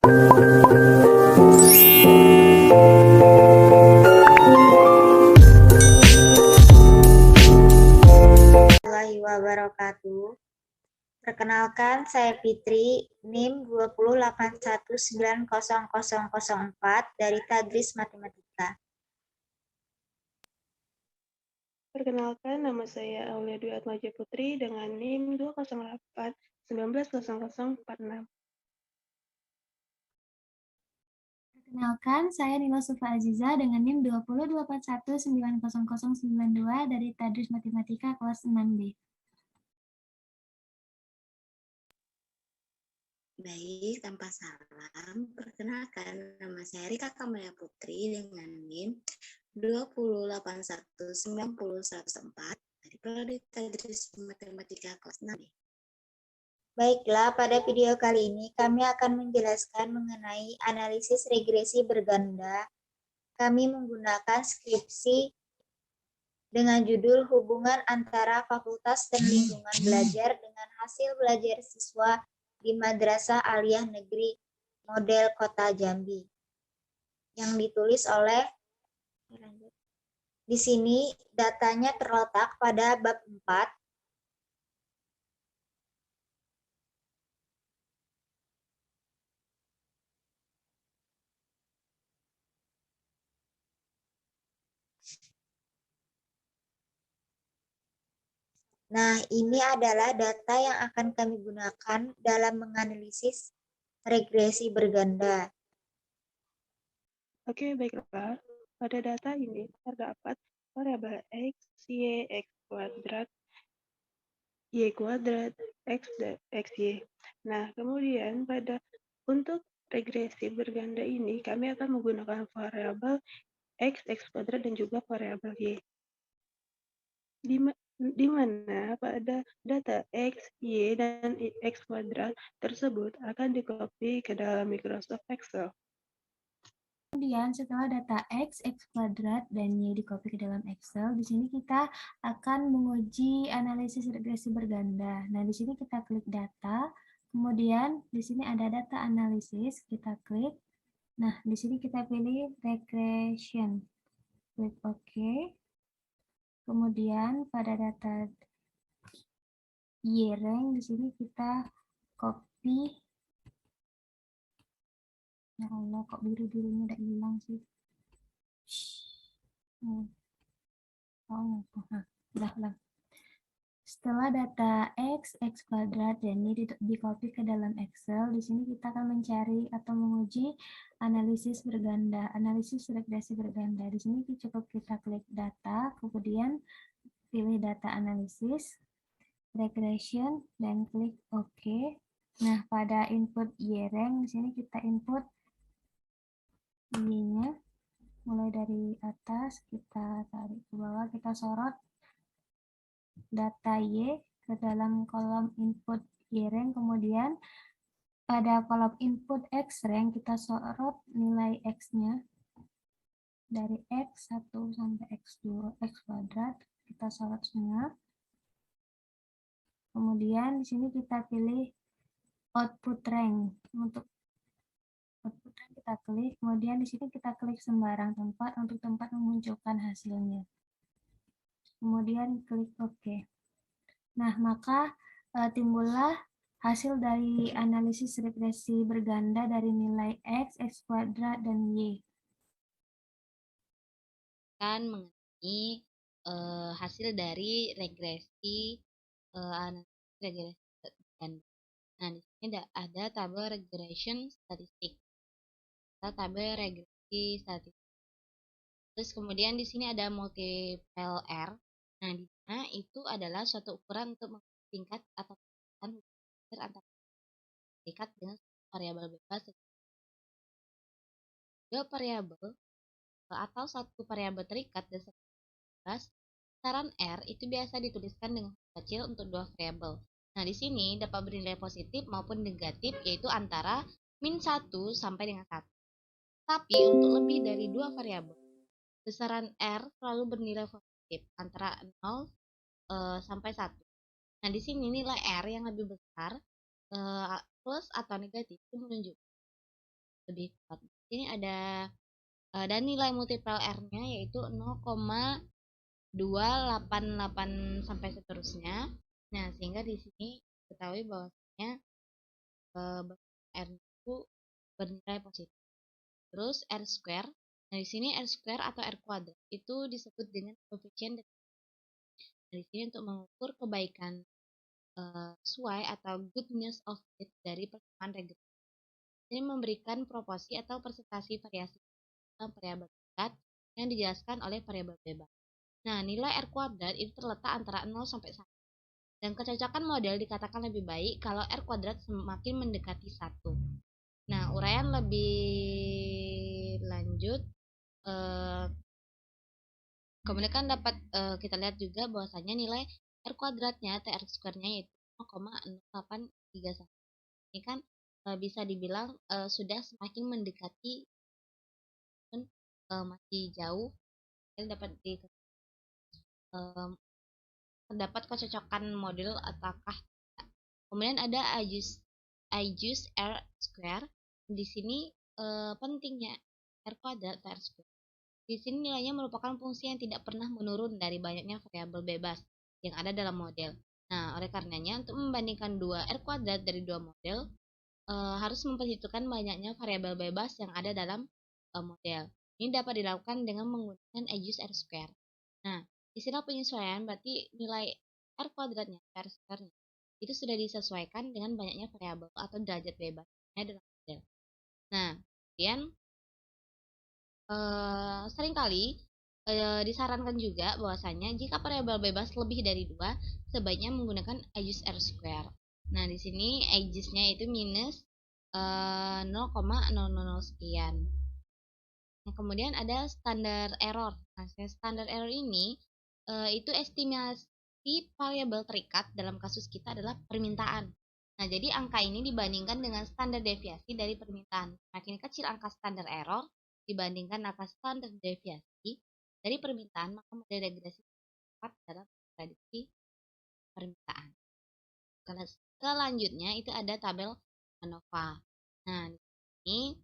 Warahmatullahi wabarakatuh. Perkenalkan, saya Fitri, NIM 208190004 dari Tadris Matematika. Perkenalkan, nama saya Aulia Dwi Atmaja Putri dengan NIM 208190046. Perkenalkan, saya Nila Sufa Aziza dengan NIM 20281900092 dari Tadris Matematika kelas 6B. Baik, tanpa salam, perkenalkan nama saya Rika Kamalia Putri dengan NIM 208190104 dari Prodi Tadris Matematika kelas 6B. Baiklah, pada video kali ini kami akan menjelaskan mengenai analisis regresi berganda. Kami menggunakan skripsi dengan judul Hubungan Antara Fakultas dan Lingkungan Belajar dengan Hasil Belajar Siswa di Madrasah Aliyah Negeri Model Kota Jambi, yang ditulis oleh, di sini datanya terletak pada bab 4. Nah, ini adalah data yang akan kami gunakan dalam menganalisis regresi berganda. Oke, baiklah. Pada data ini terdapat variabel X, Y, X kuadrat, Y kuadrat, X, Y. Nah, kemudian untuk regresi berganda ini, kami akan menggunakan variabel X, X kuadrat, dan juga variabel Y. Di mana pada data X, Y, dan X kuadrat tersebut akan di-copy ke dalam Microsoft Excel. Kemudian setelah data X, X kuadrat, dan Y di-copy ke dalam Excel, di sini kita akan menguji analisis regresi berganda. Nah, di sini kita klik data, kemudian di sini ada data analisis, kita klik. Nah, di sini kita pilih regression. Klik OK. Kemudian pada data Y-rank, di sini kita copy. Ya Allah, kok biru-birunya udah hilang sih. Udah. Setelah data X, X kuadrat, dan Y di-copy ke dalam Excel, di sini kita akan mencari atau menguji analisis berganda, analisis regresi berganda. Di sini cukup kita klik data, kemudian pilih data analisis, regression, dan klik OK. Nah, pada input Y-rank, di sini kita input Y-nya, mulai dari atas, kita tarik ke bawah, kita sorot data Y ke dalam kolom input Y-rank, kemudian pada kolom input X-rank kita sorot nilai X-nya dari X1 sampai X2, X kuadrat, kita sorot semua. Kemudian di sini kita pilih output rank. Untuk output rank kita klik, kemudian di sini kita klik sembarang tempat untuk tempat memunculkan hasilnya. Kemudian klik OK. Nah, maka timbullah hasil dari analisis regresi berganda dari nilai X, X kuadrat, dan Y. Kan mengenai hasil dari regresi regresi berganda. Nah, di sini ada tabel regression statistik atau tabel regresi statistik. Terus kemudian di sini ada multiple R. Nah, di mana itu adalah suatu ukuran untuk mengukur tingkat atau hubungan antara tingkat dengan variabel bebas. Dua variabel atau satu variabel terikat dan satu bebas, besaran R itu biasa dituliskan dengan kecil untuk dua variabel. Nah, di sini dapat bernilai positif maupun negatif, yaitu antara -1 sampai dengan 1. Tapi untuk lebih dari dua variabel, besaran R selalu bernilai positif antara 0 sampai 1. Nah, di sini nilai R yang lebih besar plus atau negatif itu menunjukkan lebih kuat. Ini ada dan nilai multiple R-nya yaitu 0,288 sampai seterusnya. Nah, sehingga di sini ketahui bahwasanya R itu bernilai positif. Terus R square. Nah, di sini R square atau R kuadrat itu disebut dengan koefisien. Di sini untuk mengukur kebaikan sesuai atau goodness of it dari persamaan regresi. Ini memberikan proporsi atau persentase variasi dalam variabel dekat yang dijelaskan oleh variabel bebas. Nah, nilai R kuadrat itu terletak antara 0 sampai 1. Dan kecocokan model dikatakan lebih baik kalau R kuadrat semakin mendekati 1. Nah, uraian lebih lanjut kemudian kan dapat kita lihat juga bahwasanya nilai R kuadratnya atau R square-nya yaitu 0,0831. Ini kan bisa dibilang sudah semakin mendekati masih jauh. Jadi dapat terdapat kecocokan model ataukah. Kemudian ada I-use R square. Di sini pentingnya R kuadrat atau R square. Di sini nilainya merupakan fungsi yang tidak pernah menurun dari banyaknya variabel bebas yang ada dalam model. Nah, oleh karenanya untuk membandingkan dua R kuadrat dari dua model harus memperhitungkan banyaknya variabel bebas yang ada dalam model. Ini dapat dilakukan dengan menggunakan I-use R square. Nah, istilah penyesuaian berarti nilai R kuadratnya, R square-nya itu sudah disesuaikan dengan banyaknya variabel atau derajat bebas yang ada dalam model. Nah, kemudian seringkali disarankan juga bahwasanya jika variabel bebas lebih dari 2, sebaiknya menggunakan I-use R square. Nah, di sini I-use-nya itu minus 0,000 sekian. Nah, kemudian ada standar error. Nah, standar error ini itu estimasi variabel terikat dalam kasus kita adalah permintaan. Nah, jadi angka ini dibandingkan dengan standar deviasi dari permintaan. Makin kecil angka standar error dibandingkan angka standar deviasi dari permintaan, maka model regresi tepat dalam prediksi permintaan. Selanjutnya itu ada tabel ANOVA. Nah, ini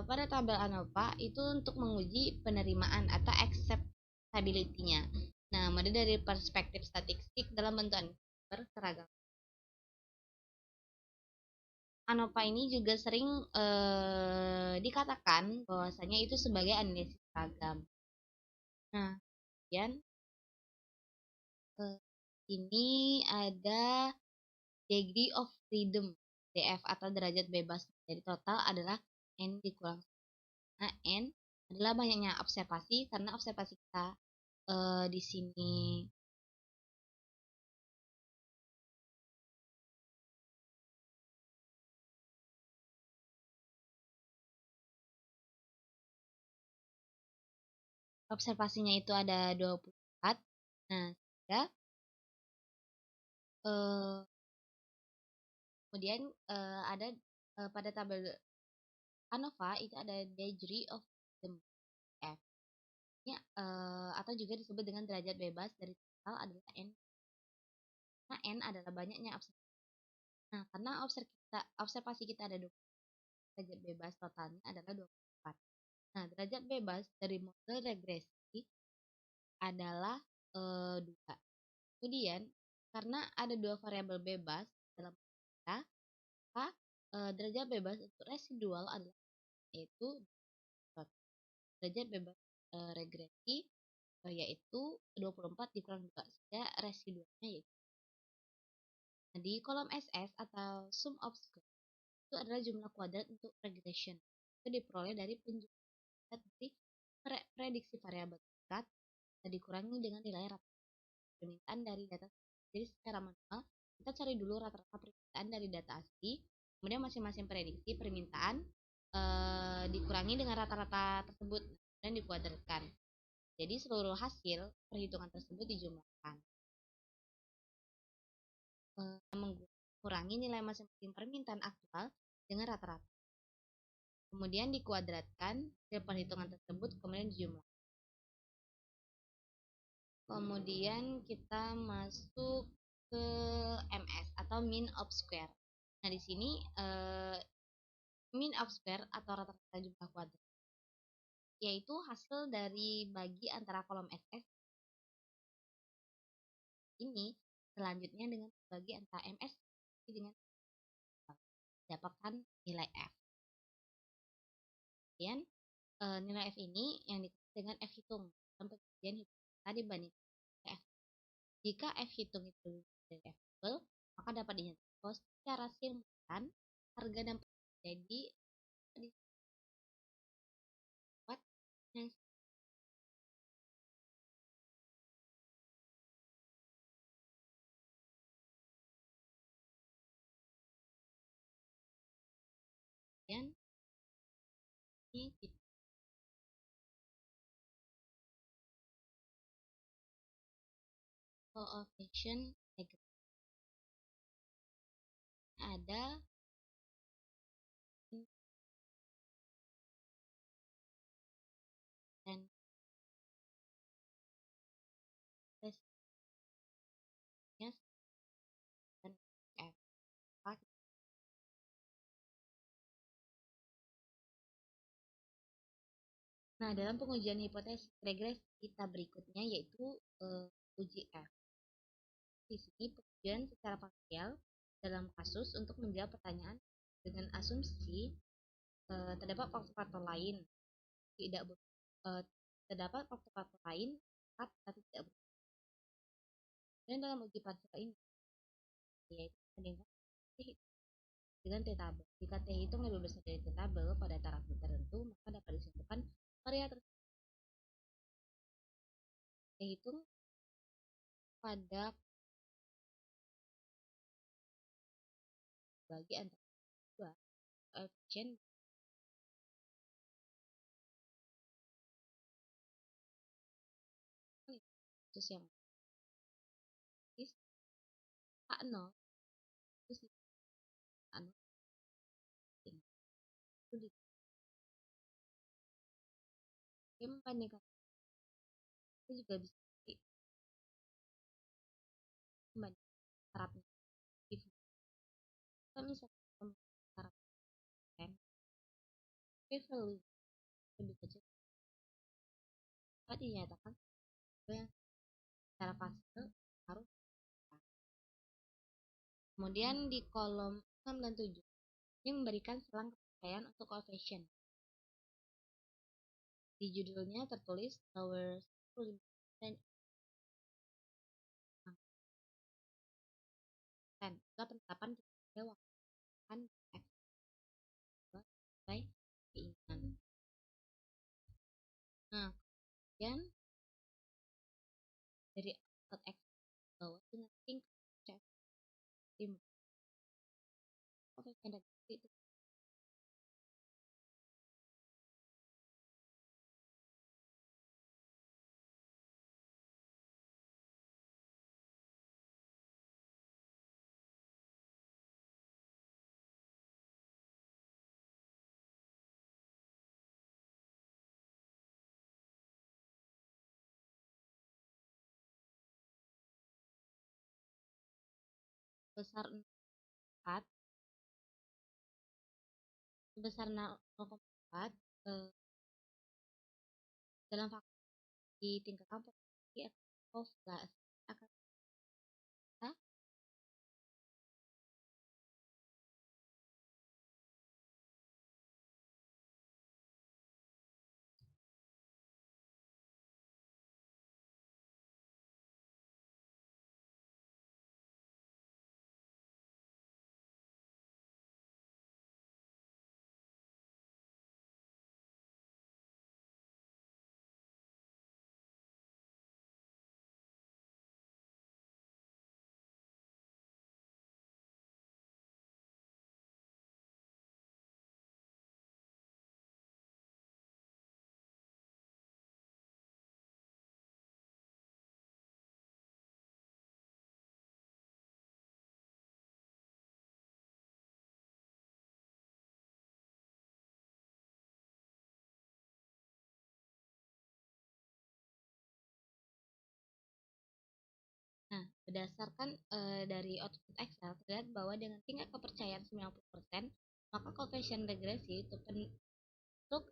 pada tabel ANOVA itu untuk menguji penerimaan atau acceptability-nya. Nah, model dari perspektif statistik dalam bentuk berseragam. ANOVA ini juga sering dikatakan bahwasanya itu sebagai analisis seragam. Nah, kemudian ini ada degree of freedom DF atau derajat bebas. Jadi total adalah N dikurang 1. Nah, N adalah banyaknya observasi karena observasi kita di sini observasinya itu ada 24. Nah, sehingga kemudian ada pada tabel ANOVA itu ada degree of freedom F. Ini atau juga disebut dengan derajat bebas dari total adalah N. Nah, N adalah banyaknya observasi. Nah, karena observasi kita ada 24, derajat bebas totalnya adalah 24. Nah, derajat bebas dari model regresi adalah 2. Kemudian, karena ada 2 variabel bebas dalam kita, maka derajat bebas untuk residual adalah yaitu derajat bebas regresi yaitu 24 dikurang 2, sehingga residualnya yaitu. Nah, di kolom SS atau sum of square itu adalah jumlah kuadrat untuk regression. Itu diperoleh dari penjumlahan dari prediksi variabel dekat dan dikurangi dengan nilai rata permintaan dari data. Jadi secara manual kita cari dulu rata-rata permintaan dari data asli, kemudian masing-masing prediksi permintaan dikurangi dengan rata-rata tersebut dan dikuadratkan. Jadi seluruh hasil perhitungan tersebut dijumlahkan. Mengurangi nilai masing-masing permintaan aktual dengan rata-rata. Kemudian dikuadratkan hasil perhitungan tersebut kemudian dijumlahkan. Kemudian kita masuk ke MS atau mean of square. Nah, di sini mean of square atau rata-rata jumlah kuadrat, yaitu hasil dari bagi antara kolom SS ini selanjutnya dengan bagi antara MS dengan dapatkan nilai F. Kemudian nilai F ini yang dikali dengan F hitung dalam pengujian hipotesa dibandingkan F. Jika F hitung itu dari F double, maka dapat dinyatakan bahwa secara simultan harga dapat jadi yang kemudian ini kita coefficient regression ada dan resistnya dan F. Nah, dalam pengujian hipotesis regresi kita berikutnya yaitu uji F. Di sini pengujian secara parsial dalam kasus untuk menjawab pertanyaan dengan asumsi terdapat faktor-faktor lain tidak terdapat faktor-faktor lain tapi tidak berubah. Dan dalam uji parsial ini yaitu membandingkan dengan t-tabel. Jika t hitung lebih besar dari t-tabel pada taraf tertentu, maka dapat disimpulkan variabel t hitung pada bagi antara dua koefisien terus yang A0 terus A0 itu membandingkan itu juga bisa membandingkan tarafnya kita misalkan taraf value lebih kecil dapat dinyatakan yang secara parsial harus. Kemudian di kolom 6 dan 7 ini memberikan selang kepercayaan untuk coefficient. Di judulnya tertulis our dan penetapan kita waktu X sesuai keinginan. Nah, kemudian dari output X bawah dengan tingkat tim coefficient itu besar 4 sebesar 0,4 dalam faktor di tingkat kampus di of gas akan Nah, berdasarkan dari output Excel terlihat bahwa dengan tingkat kepercayaan 90%, maka koefisien regresi itu untuk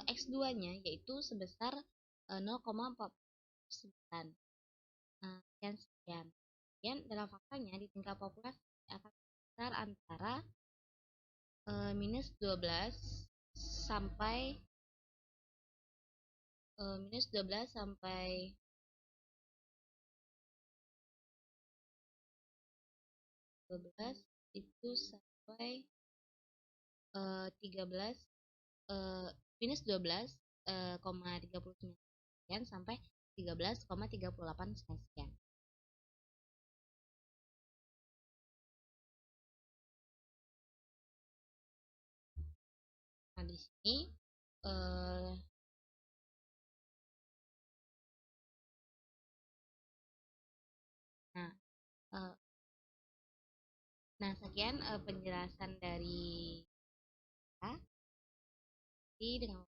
X2-nya yaitu sebesar 0,49. Sekian. Kemudian dalam faktanya di tingkat populasi akan besar antara minus 12 sampai minus 12 sampai 12 itu sampai 13 minus 12,39 sekian sampai 13,38 sekian. Nah, di sini sekian penjelasan dari kita dengan